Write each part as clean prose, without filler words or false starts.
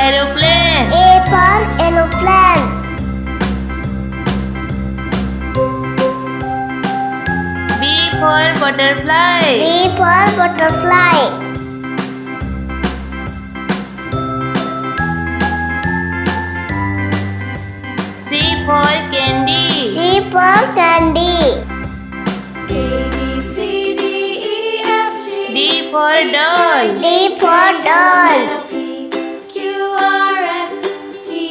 aeroplane. A for aeroplane. B for butterfly. B for butterfly. C for candy. C for candy. D for doll. D for doll.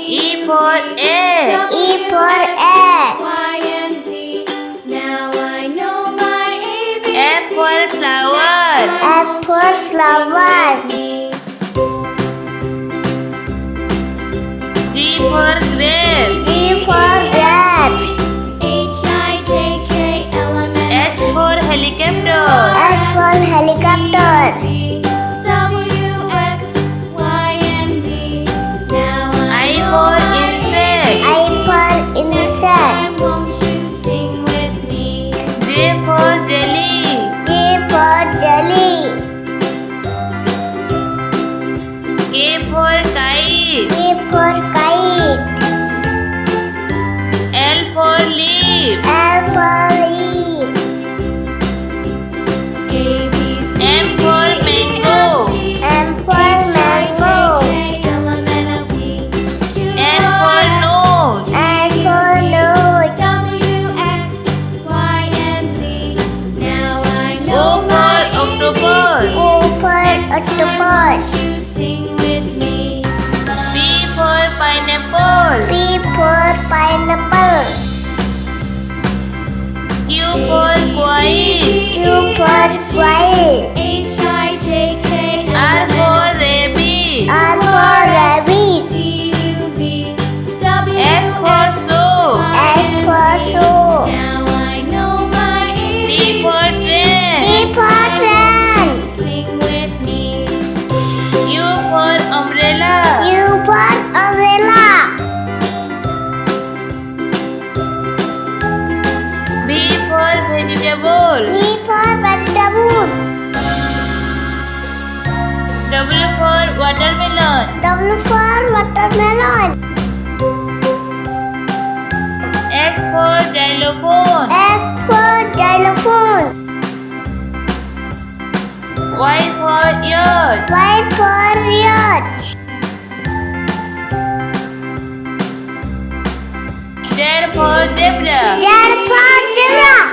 E for egg. E for egg. F for flower. F for flower. G for grape. G for grape. H for helicopter. S for helicopter. I for insect. I for insect. J for jelly. J for jelly. K for kite. K for kite. L for leaf. L for leaf. M for mango. M for mango. N for nose. N for nose. O for octopus. O for octopus. P for pineapple. P for pineapple. Q for quail. Q for quail. R for rabbit. R for rabbit. S for soap. S for soap. T for train. T for train. U for umbrella. U for umbrella. V for vegetable. V for vegetable. W for watermelon. W for watermelon. X for xylophone. X for xylophone. Y for yacht. Y for yacht. Z for zebra. Z for zebra.